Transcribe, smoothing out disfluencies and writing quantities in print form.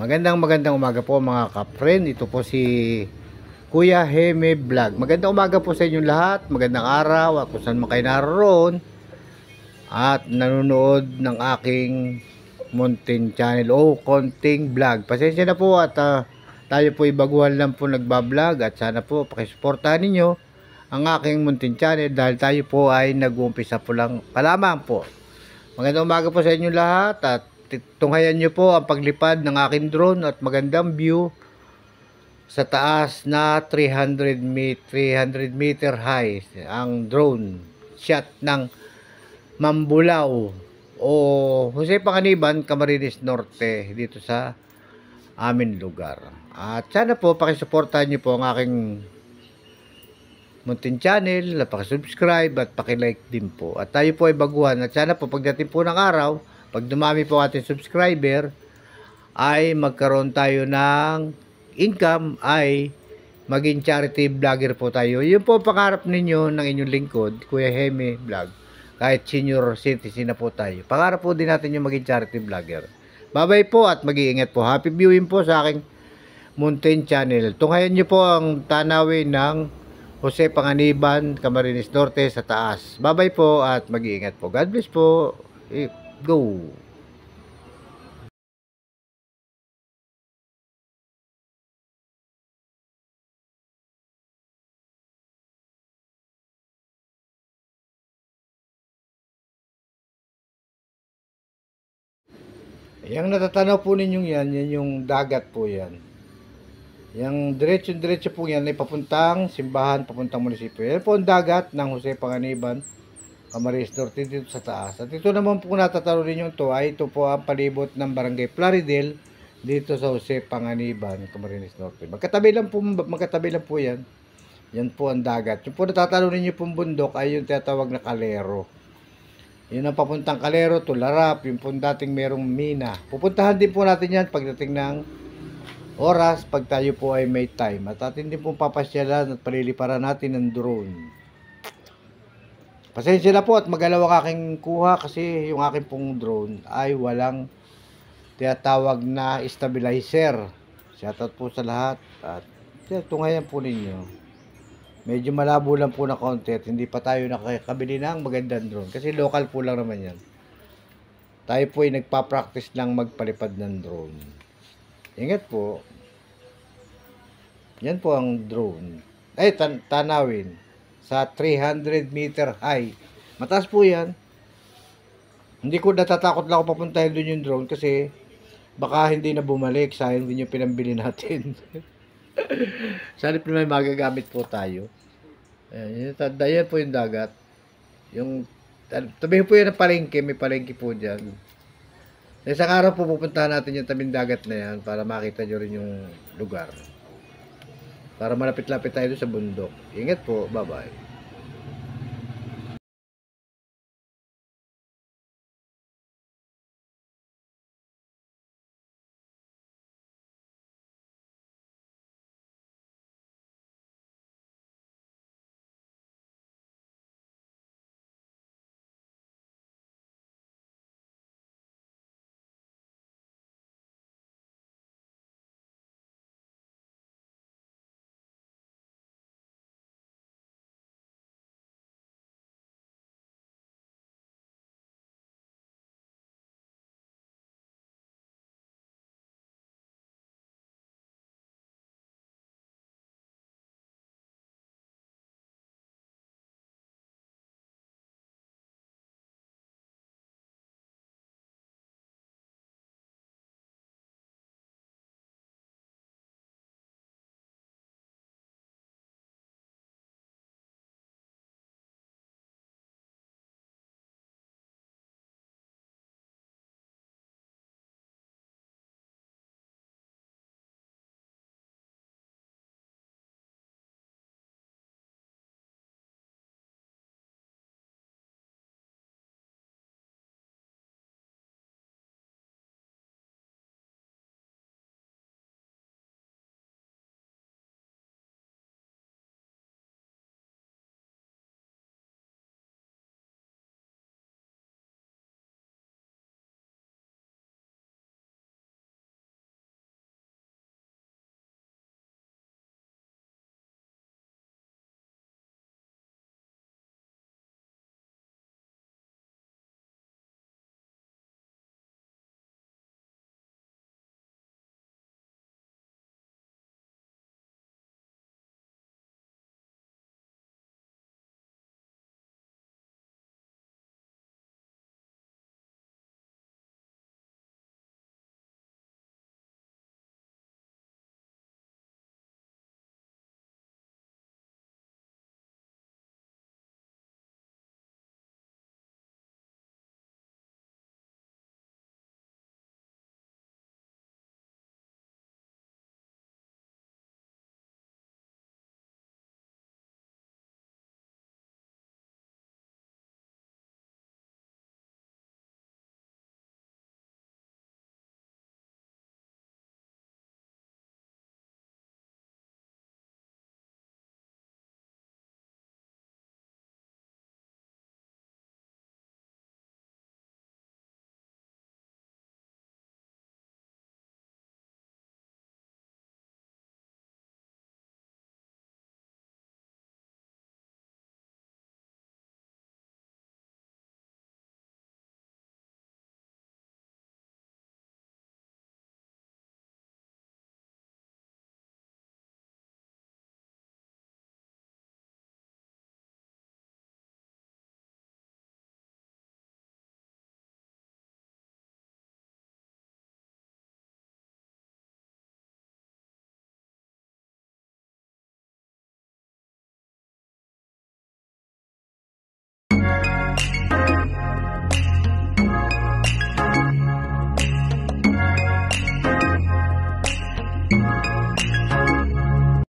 Magandang umaga po mga ka-friend. Ito po si Kuya Heme Vlog. Magandang umaga po sa inyong lahat. Magandang araw at kung saan man kayo naroon at nanonood ng aking mountain channel o konting vlog. Pasensya na po at tayo po baguhan lang po nagbablog at sana po pakisuportahan ninyo ang aking mountain channel dahil tayo po ay nag-uumpisa po lang palamang po. Magandang umaga po sa inyong lahat at tunghayan nyo po ang paglipad ng aking drone at magandang view sa taas na 300 meter high ang drone shot ng Mambulao o Jose Panganiban, Camarines Norte dito sa amin lugar. At sana po pakisuportahan nyo po ang aking mountain channel, pakisubscribe at pakilike din po. At tayo po ay baguhan at sana po pagdating po ng araw, pag dumami po ating subscriber, ay magkaroon tayo ng income, ay maging charity vlogger po tayo. Yun po pangarap ninyo ng inyong lingkod, Kuya Heme Vlog. Kahit senior citizen na po tayo. Pangarap po din natin yung maging charity vlogger. Bye-bye po at mag-iingat po. Happy viewing po sa aking mountain channel. Tunghayan nyo po ang tanawin ng Jose Panganiban, Camarines Norte sa taas. Bye-bye po at mag-iingat po. God bless po. Go! Yang natatanaw po ninyong yan yung dagat po yan. Yung diretso po yan ay papuntang simbahan, papuntang munisipyo. Yan po ang dagat ng Jose Panganiban, Camarines Norte dito sa taas. At ito naman po natatanaw ninyo ito ay ito po ang palibot ng Barangay Plaridel dito sa Jose Panganiban, Camarines Norte. Magkatabi lang po yan. Yan po ang dagat. Yung po natatanaw ninyo pong bundok ay yung tinatawag na Calero. Yun ang papuntang Calero, Tularap, yung po dating merong mina. Pupuntahan din po natin yan pagdating ng oras, pag tayo po ay may time. At atin din po papasyalan at paliliparan natin ng drone. Pasensya na po at magalaw ang aking kuha kasi yung aking pong drone ay walang tinatawag na stabilizer. Shoutout po sa lahat at tunghayan po ninyo. Medyo malabo lang po na konti at hindi pa tayo nakakabili ng magandang drone. Kasi local po lang naman yan. Tayo po ay nagpa-practice lang magpalipad ng drone. Ingat po. Yan po ang drone. Ay, tanawin. Sa 300 meter high. Mataas po yan. Hindi ko natatakot lang ako papuntahin doon yung drone kasi baka hindi na bumalik. Sayang din yung pinambili natin. Sana po may magagamit po tayo. Ayan, yan po yung dagat. Yung tabi po yan ng palengke, may palengke po dyan. Isang araw po pupuntahan natin yung tabing dagat na yan para makita nyo rin yung lugar. Para malapit-lapit tayo sa bundok. Ingat po, bye-bye.